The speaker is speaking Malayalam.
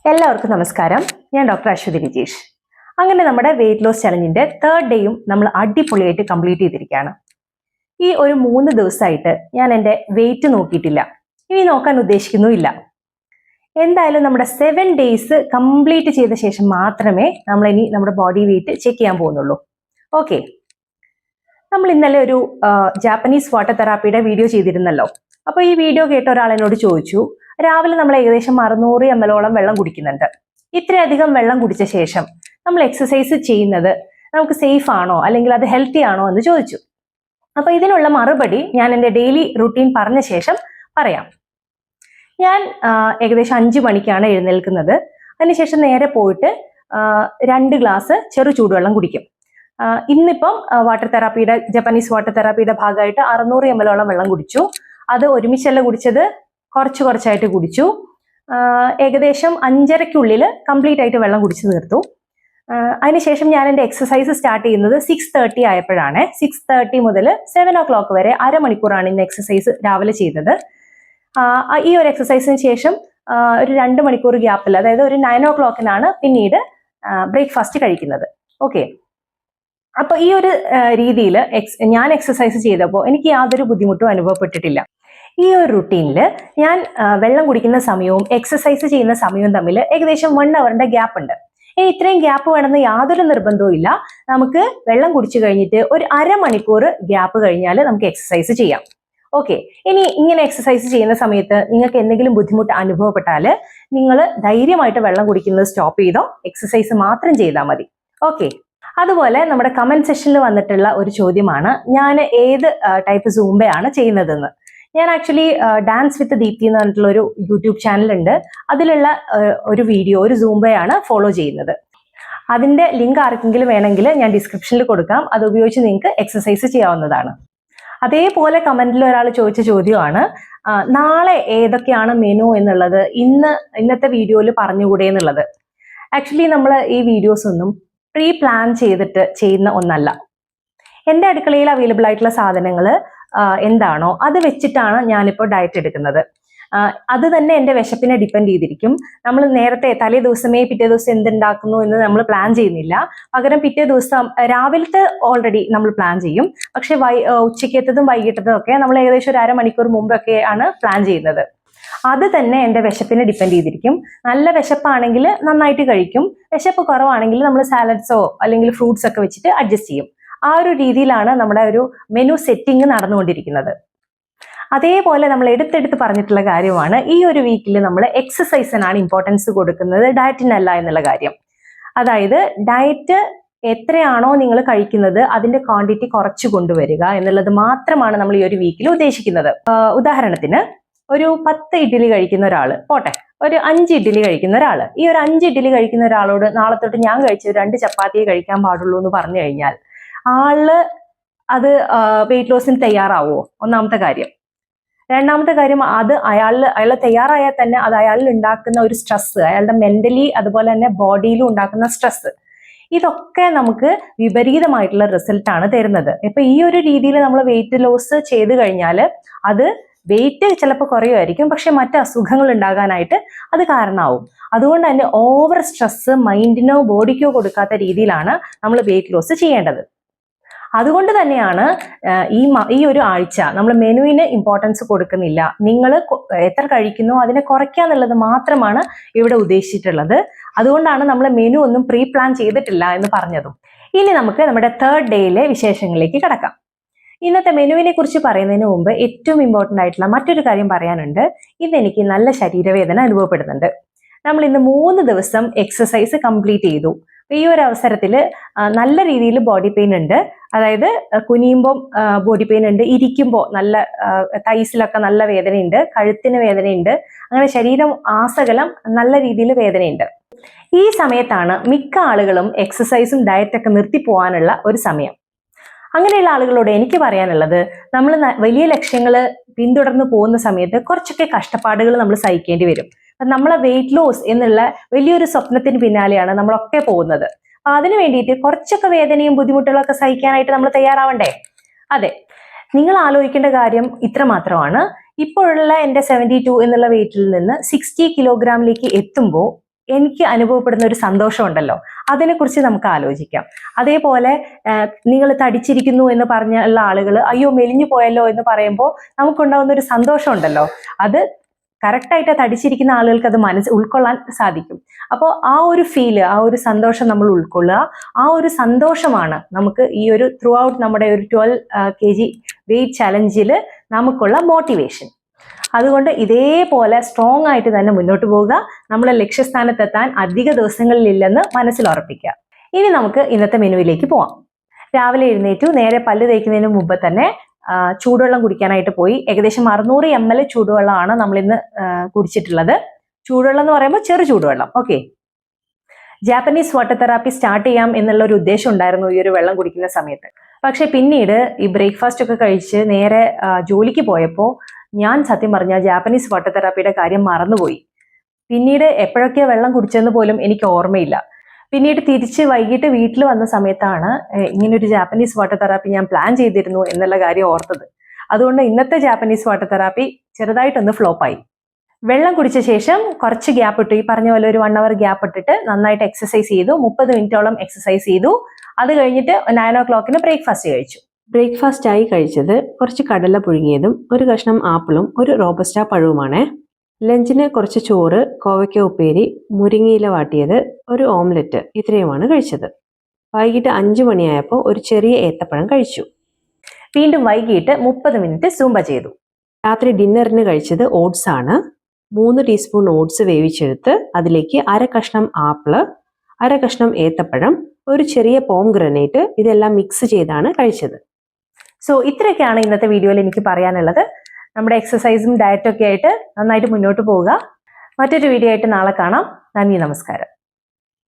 എല്ലാവർക്കും നമസ്കാരം. ഞാൻ ഡോക്ടർ അശ്വതി വിജേഷ്. അങ്ങനെ നമ്മുടെ വെയിറ്റ് ലോസ് ചലഞ്ചിന്റെ 3rd ഡേയും നമ്മൾ അടിപൊളിയായിട്ട് കംപ്ലീറ്റ് ചെയ്തിരിക്കുകയാണ്. ഈ ഒരു 3 ദിവസമായിട്ട് ഞാൻ എൻ്റെ വെയിറ്റ് നോക്കിയിട്ടില്ല, ഇനി നോക്കാൻ ഉദ്ദേശിക്കുന്നുമില്ല. എന്തായാലും നമ്മുടെ 7 ഡേയ്സ് കംപ്ലീറ്റ് ചെയ്ത ശേഷം മാത്രമേ നമ്മൾ ഇനി നമ്മുടെ ബോഡി വെയിറ്റ് ചെക്ക് ചെയ്യാൻ പോകുന്നുള്ളൂ. ഓക്കെ, നമ്മൾ ഇന്നലെ ഒരു ജാപ്പനീസ് വാട്ടർ തെറാപ്പിയുടെ വീഡിയോ ചെയ്തിരുന്നല്ലോ. അപ്പോൾ ഈ വീഡിയോ കേട്ട ഒരാൾ എന്നോട് ചോദിച്ചു, രാവിലെ നമ്മൾ ഏകദേശം 600 ml വെള്ളം കുടിക്കുന്നുണ്ട്. ഇത്രയധികം വെള്ളം കുടിച്ച ശേഷം നമ്മൾ എക്സസൈസ് ചെയ്യുന്നത് നമുക്ക് സേഫ് ആണോ അല്ലെങ്കിൽ അത് ഹെൽത്തി ആണോ എന്ന് ചോദിച്ചു. അപ്പൊ ഇതിനുള്ള മറുപടി ഞാൻ എൻ്റെ ഡെയിലി റുട്ടീൻ പറഞ്ഞ ശേഷം പറയാം. ഞാൻ ഏകദേശം 5 മണിക്കാണ് എഴുന്നേൽക്കുന്നത്. അതിനുശേഷം നേരെ പോയിട്ട് 2 ഗ്ലാസ് ചെറു ചൂടുവെള്ളം കുടിക്കും. ഇന്നിപ്പം ജപ്പാനീസ് വാട്ടർ തെറാപ്പിയുടെ ഭാഗമായിട്ട് 600 ml വെള്ളം കുടിച്ചു. അത് ഒരുമിച്ചല്ല കുടിച്ചത്, കുറച്ചായിട്ട് കുടിച്ചു. ഏകദേശം 5:30-ക്കുള്ളിൽ കംപ്ലീറ്റ് ആയിട്ട് വെള്ളം കുടിച്ചു തീർത്തു. അതിനുശേഷം ഞാൻ എൻ്റെ എക്സസൈസ് സ്റ്റാർട്ട് ചെയ്യുന്നത് 6:30 ആയപ്പോഴാണ്. 6:30 മുതൽ 7 o'clock വരെ അരമണിക്കൂറാണ് ഇന്ന് എക്സസൈസ് രാവിലെ ചെയ്തത്. ഈ ഒരു എക്സസൈസിന് ശേഷം ഒരു 2 മണിക്കൂർ ഗ്യാപ്പിൽ, അതായത് ഒരു 9 o'clock-നാണ് പിന്നീട് ബ്രേക്ക്ഫാസ്റ്റ് കഴിക്കുന്നത്. ഓക്കെ, അപ്പൊ ഈ ഒരു രീതിയിൽ ഞാൻ എക്സസൈസ് ചെയ്തപ്പോൾ എനിക്ക് യാതൊരു ബുദ്ധിമുട്ടും അനുഭവപ്പെട്ടിട്ടില്ല. ഈ ഒരു റുട്ടീനിൽ ഞാൻ വെള്ളം കുടിക്കുന്ന സമയവും എക്സസൈസ് ചെയ്യുന്ന സമയവും തമ്മിൽ ഏകദേശം 1 hour ഗ്യാപ്പ് ഉണ്ട്. ഇനി ഇത്രയും ഗ്യാപ്പ് വേണമെന്ന് യാതൊരു നിർബന്ധവും ഇല്ല. നമുക്ക് വെള്ളം കുടിച്ചു കഴിഞ്ഞിട്ട് ഒരു അരമണിക്കൂർ ഗ്യാപ്പ് കഴിഞ്ഞാൽ നമുക്ക് എക്സസൈസ് ചെയ്യാം. ഓക്കെ, ഇനി ഇങ്ങനെ എക്സസൈസ് ചെയ്യുന്ന സമയത്ത് നിങ്ങൾക്ക് എന്തെങ്കിലും ബുദ്ധിമുട്ട് അനുഭവപ്പെട്ടാൽ നിങ്ങൾ ധൈര്യമായിട്ട് വെള്ളം കുടിക്കുന്നത് സ്റ്റോപ്പ് ചെയ്തോ, എക്സസൈസ് മാത്രം ചെയ്താൽ മതി. ഓക്കെ, അതുപോലെ നമ്മുടെ കമന്റ് സെക്ഷനിൽ വന്നിട്ടുള്ള ഒരു ചോദ്യമാണ്, ഞാൻ ഏത് ടൈപ്പ് സൂംബയാണ് ചെയ്യുന്നതെന്ന്. ഞാൻ ആക്ച്വലി ഡാൻസ് വിത്ത് ദീപ്തി എന്ന് പറഞ്ഞിട്ടുള്ള ഒരു യൂട്യൂബ് ചാനൽ ഉണ്ട്. അതിലുള്ള ഒരു സൂംബയാണ് ഫോളോ ചെയ്യുന്നത്. അതിന്റെ ലിങ്ക് ആർക്കെങ്കിലും വേണമെങ്കിൽ ഞാൻ ഡിസ്ക്രിപ്ഷനിൽ കൊടുക്കാം. അത് ഉപയോഗിച്ച് നിങ്ങൾക്ക് എക്സസൈസ് ചെയ്യാവുന്നതാണ്. അതേപോലെ കമന്റിൽ ഒരാൾ ചോദിച്ച ചോദ്യമാണ്, നാളെ ഏതൊക്കെയാണ് മെനു എന്നുള്ളത് ഇന്നത്തെ വീഡിയോയിൽ പറഞ്ഞുകൂടെ എന്നുള്ളത്. ആക്ച്വലി നമ്മൾ ഈ വീഡിയോസ് ഒന്നും പ്രീ പ്ലാൻ ചെയ്തിട്ട് ചെയ്യുന്ന ഒന്നല്ല. എൻ്റെ അടുക്കളയിൽ അവൈലബിൾ ആയിട്ടുള്ള സാധനങ്ങൾ എന്താണോ അത് വെച്ചിട്ടാണ് ഞാനിപ്പോൾ ഡയറ്റ് എടുക്കുന്നത്. അത് തന്നെ എൻ്റെ വിശപ്പിനെ ഡിപ്പെൻഡ് ചെയ്തിരിക്കും. നമ്മൾ നേരത്തെ പിറ്റേ ദിവസം എന്തുണ്ടാക്കുന്നു എന്ന് നമ്മൾ പ്ലാൻ ചെയ്യുന്നില്ല. പകരം പിറ്റേ ദിവസം രാവിലത്തെ ഓൾറെഡി നമ്മൾ പ്ലാൻ ചെയ്യും. പക്ഷെ ഉച്ചയ്ക്കത്തതും വൈകിട്ടതും ഒക്കെ നമ്മൾ ഏകദേശം ഒരു അരമണിക്കൂർ മുമ്പൊക്കെയാണ് പ്ലാൻ ചെയ്യുന്നത്. അത് തന്നെ എൻ്റെ വിശപ്പിനെ ഡിപ്പെൻഡ് ചെയ്തിരിക്കും. നല്ല വിശപ്പാണെങ്കിൽ നന്നായിട്ട് കഴിക്കും. വിശപ്പ് കുറവാണെങ്കിൽ നമ്മൾ സാലഡ്സോ അല്ലെങ്കിൽ ഫ്രൂട്ട്സ് ഒക്കെ വെച്ചിട്ട് അഡ്ജസ്റ്റ് ചെയ്യും. ആ ഒരു രീതിയിലാണ് നമ്മുടെ ഒരു മെനു സെറ്റിംഗ് നടന്നുകൊണ്ടിരിക്കുന്നത്. അതേപോലെ നമ്മൾ എടുത്തെടുത്ത് പറഞ്ഞിട്ടുള്ള കാര്യമാണ്, ഈ ഒരു വീക്കിൽ നമ്മൾ എക്സസൈസിനാണ് ഇമ്പോർട്ടൻസ് കൊടുക്കുന്നത്, ഡയറ്റിനല്ല എന്നുള്ള കാര്യം. അതായത് ഡയറ്റ് എത്രയാണോ നിങ്ങൾ കഴിക്കുന്നത് അതിന്റെ ക്വാണ്ടിറ്റി കുറച്ച് കൊണ്ടുവരിക എന്നുള്ളത് മാത്രമാണ് നമ്മൾ ഈ ഒരു വീക്കിൽ ഉദ്ദേശിക്കുന്നത്. ഉദാഹരണത്തിന് ഒരു 10 ഇഡ്ഡലി കഴിക്കുന്ന ഒരാൾ പോട്ടെ, ഒരു 5 ഇഡ്ഡലി കഴിക്കുന്ന ഒരാൾ, ഈ ഒരു 5 ഇഡ്ഡലി കഴിക്കുന്ന ഒരാളോട് നാളെ തൊട്ട് ഞാൻ കഴിച്ച 2 ചപ്പാത്തിയെ കഴിക്കാൻ പാടുള്ളൂ എന്ന് പറഞ്ഞു കഴിഞ്ഞാൽ ആള് അത് വെയിറ്റ് ലോസിന് തയ്യാറാവോ? ഒന്നാമത്തെ കാര്യം. രണ്ടാമത്തെ കാര്യം, അത് അയാൾ തയ്യാറായാൽ തന്നെ അത് അയാളിൽ ഉണ്ടാക്കുന്ന ഒരു സ്ട്രെസ്, അയാളുടെ മെന്റലി അതുപോലെ തന്നെ ബോഡിയിലും ഉണ്ടാക്കുന്ന സ്ട്രെസ്, ഇതൊക്കെ നമുക്ക് വിപരീതമായിട്ടുള്ള റിസൾട്ടാണ് തരുന്നത്. ഇപ്പൊ ഈ ഒരു രീതിയിൽ നമ്മൾ വെയിറ്റ് ലോസ് ചെയ്ത് കഴിഞ്ഞാൽ അത് വെയിറ്റ് ചിലപ്പോൾ കുറയുമായിരിക്കും, പക്ഷെ മറ്റ് അസുഖങ്ങൾ ഉണ്ടാകാനായിട്ട് അത് കാരണമാവും. അതുകൊണ്ട് തന്നെ ഓവർ സ്ട്രെസ് മൈൻഡിനോ ബോഡിക്കോ കൊടുക്കാത്ത രീതിയിലാണ് നമ്മൾ വെയിറ്റ് ലോസ് ചെയ്യേണ്ടത്. അതുകൊണ്ട് തന്നെയാണ് ഈ ഒരു ആഴ്ച നമ്മൾ മെനുവിന് ഇമ്പോർട്ടൻസ് കൊടുക്കുന്നില്ല. നിങ്ങൾ എത്ര കഴിക്കുന്നു അതിനെ കുറയ്ക്കുക എന്നുള്ളത് മാത്രമാണ് ഇവിടെ ഉദ്ദേശിച്ചിട്ടുള്ളത്. അതുകൊണ്ടാണ് നമ്മൾ മെനു ഒന്നും പ്രീ പ്ലാൻ ചെയ്തിട്ടില്ല എന്ന് പറഞ്ഞതും. ഇനി നമുക്ക് നമ്മുടെ 3rd ഡേയിലെ വിശേഷങ്ങളിലേക്ക് കടക്കാം. ഇന്നത്തെ മെനുവിനെ കുറിച്ച് പറയുന്നതിന് മുമ്പ് ഏറ്റവും ഇമ്പോർട്ടൻ്റ് ആയിട്ടുള്ള മറ്റൊരു കാര്യം പറയാനുണ്ട്. ഇതെനിക്ക് നല്ല ശരീരവേദന അനുഭവപ്പെടുന്നുണ്ട്. നമ്മൾ ഇന്ന് 3 ദിവസം എക്സസൈസ് കംപ്ലീറ്റ് ചെയ്തു. ഈ ഒരു അവസരത്തിൽ നല്ല രീതിയിൽ ബോഡി പെയിൻ ഉണ്ട്. അതായത് കുനിയുമ്പോൾ ബോഡി പെയിൻ ഉണ്ട്, ഇരിക്കുമ്പോൾ നല്ല തൈസിലൊക്കെ നല്ല വേദനയുണ്ട്, കഴുത്തിന് വേദനയുണ്ട്, അങ്ങനെ ശരീരം ആസകലം നല്ല രീതിയിൽ വേദനയുണ്ട്. ഈ സമയത്താണ് മിക്ക ആളുകളും എക്സസൈസും ഡയറ്റൊക്കെ നിർത്തിപ്പോവാനുള്ള ഒരു സമയം. അങ്ങനെയുള്ള ആളുകളോട് എനിക്ക് പറയാനുള്ളത്, നമ്മൾ വലിയ ലക്ഷ്യങ്ങൾ പിന്തുടർന്ന് പോകുന്ന സമയത്ത് കുറച്ചൊക്കെ കഷ്ടപ്പാടുകൾ നമ്മൾ സഹിക്കേണ്ടി വരും. നമ്മളെ വെയിറ്റ് ലോസ് എന്നുള്ള വലിയൊരു സ്വപ്നത്തിന് പിന്നാലെയാണ് നമ്മളൊക്കെ പോകുന്നത്. അപ്പൊ അതിനു വേണ്ടിയിട്ട് കുറച്ചൊക്കെ വേദനയും ബുദ്ധിമുട്ടുകളൊക്കെ സഹിക്കാനായിട്ട് നമ്മൾ തയ്യാറാവണ്ടേ? അതെ, നിങ്ങൾ ആലോചിക്കേണ്ട കാര്യം ഇത്ര മാത്രമാണ്. ഇപ്പോഴുള്ള എൻ്റെ 72 എന്നുള്ള വെയിറ്റിൽ നിന്ന് 60 കിലോഗ്രാമിലേക്ക് എത്തുമ്പോൾ എനിക്ക് അനുഭവപ്പെടുന്ന ഒരു സന്തോഷം ഉണ്ടല്ലോ, അതിനെക്കുറിച്ച് നമുക്ക് ആലോചിക്കാം. അതേപോലെ നിങ്ങൾ തടിച്ചിരിക്കുന്നു എന്ന് പറഞ്ഞുള്ള ആളുകൾ അയ്യോ മെലിഞ്ഞു പോയല്ലോ എന്ന് പറയുമ്പോൾ നമുക്കുണ്ടാവുന്ന ഒരു സന്തോഷം ഉണ്ടല്ലോ, അത് കറക്റ്റായിട്ട് തടിച്ചിരിക്കുന്ന ആളുകൾക്ക് അത് ഉൾക്കൊള്ളാൻ സാധിക്കും. അപ്പോൾ ആ ഒരു ഫീല്, ആ ഒരു സന്തോഷം നമ്മൾ ഉൾക്കൊള്ളുക. ആ ഒരു സന്തോഷമാണ് നമുക്ക് ഈ ഒരു ത്രൂ ഔട്ട് നമ്മുടെ ഒരു 12 kg വെയിറ്റ് ചലഞ്ചിൽ നമുക്കുള്ള മോട്ടിവേഷൻ. അതുകൊണ്ട് ഇതേപോലെ സ്ട്രോങ് ആയിട്ട് തന്നെ മുന്നോട്ട് പോവുക. നമ്മളെ ലക്ഷ്യസ്ഥാനത്തെത്താൻ അധിക ദിവസങ്ങളിലില്ലെന്ന് മനസ്സിൽ ഉറപ്പിക്കുക. ഇനി നമുക്ക് ഇന്നത്തെ മെനുവിലേക്ക് പോവാം. രാവിലെ എഴുന്നേറ്റു, നേരെ പല്ല് തേക്കുന്നതിന് മുമ്പ് തന്നെ ചൂടുവെള്ളം കുടിക്കാനായിട്ട് പോയി. ഏകദേശം 600 ml ചൂടുവെള്ളമാണ് നമ്മൾ ഇന്ന് കുടിച്ചിട്ടുള്ളത്. ചൂടുവെള്ളം എന്ന് പറയുമ്പോൾ ചെറു ചൂടുവെള്ളം. Okay, Japanese water therapy start ചെയ്യാം എന്നുള്ള ഒരു ഉദ്ദേശം ഉണ്ടായിരുന്നു ഈ ഒരു വെള്ളം കുടിക്കുന്ന സമയത്ത്. പക്ഷെ പിന്നീട് ഈ ബ്രേക്ക്ഫാസ്റ്റ് ഒക്കെ കഴിച്ച് നേരെ ജോലിക്ക് പോയപ്പോൾ ഞാൻ സത്യം പറഞ്ഞാൽ ജാപ്പനീസ് വാട്ടർ തെറാപ്പിയുടെ കാര്യം മറന്നുപോയി. പിന്നീട് എപ്പോഴൊക്കെ വെള്ളം കുടിച്ചെന്ന് പോലും എനിക്ക് ഓർമ്മയില്ല. പിന്നീട് തിരിച്ച് വൈകിട്ട് വീട്ടിൽ വന്ന സമയത്താണ് ഇങ്ങനൊരു ജാപ്പനീസ് വാട്ടർ തെറാപ്പി ഞാൻ പ്ലാൻ ചെയ്തിരുന്നു എന്നുള്ള കാര്യം ഓർത്തത്. അതുകൊണ്ട് ഇന്നത്തെ ജാപ്പനീസ് വാട്ടർ തെറാപ്പി ചെറുതായിട്ടൊന്ന് ഫ്ലോപ്പായി. വെള്ളം കുടിച്ച ശേഷം കുറച്ച് ഗ്യാപ്പ് ഇട്ടു. ഈ പറഞ്ഞ പോലെ ഒരു 1 hour ഗ്യാപ്പ് ഇട്ടിട്ട് നന്നായിട്ട് എക്സസൈസ് ചെയ്തു. 30 മിനിറ്റോളം എക്സസൈസ് ചെയ്തു. അത് കഴിഞ്ഞിട്ട് 9 o'clock ബ്രേക്ക്ഫാസ്റ്റ് കഴിച്ചു. ബ്രേക്ക്ഫാസ്റ്റ് ആയി കഴിച്ചത് കുറച്ച് കടല പുഴുങ്ങിയതും ഒരു കഷ്ണം ആപ്പിളും ഒരു റോബസ്റ്റ പഴവുമാണ്. ലഞ്ചിന് കുറച്ച് ചോറ്, കോവയ്ക്ക ഉപ്പേരി, മുരിങ്ങയില വാട്ടിയത്, ഒരു ഓംലെറ്റ്, ഇത്രയുമാണ് കഴിച്ചത്. വൈകിട്ട് 5 മണിയായപ്പോൾ ഒരു ചെറിയ ഏത്തപ്പഴം കഴിച്ചു. വീണ്ടും വൈകിട്ട് 30 മിനിറ്റ് സൂംബ ചെയ്തു. രാത്രി ഡിന്നറിന് കഴിച്ചത് ഓട്സ് ആണ്. 3 ടീസ്പൂൺ ഓട്സ് വേവിച്ചെടുത്ത് അതിലേക്ക് 1/2 കഷ്ണം ആപ്പിള്, 1/2 കഷ്ണം ഏത്തപ്പഴം, ഒരു ചെറിയ പോംഗ്രനേറ്റ്, ഇതെല്ലാം മിക്സ് ചെയ്താണ് കഴിച്ചത്. സോ ഇത്രയൊക്കെയാണ് ഇന്നത്തെ വീഡിയോയിൽ എനിക്ക് പറയാനുള്ളത്. നമ്മുടെ എക്സസൈസും ഡയറ്റൊക്കെ ആയിട്ട് നന്നായിട്ട് മുന്നോട്ട് പോവുക. മറ്റൊരു വീഡിയോ ആയിട്ട് നാളെ കാണാം. നന്ദി, നമസ്കാരം.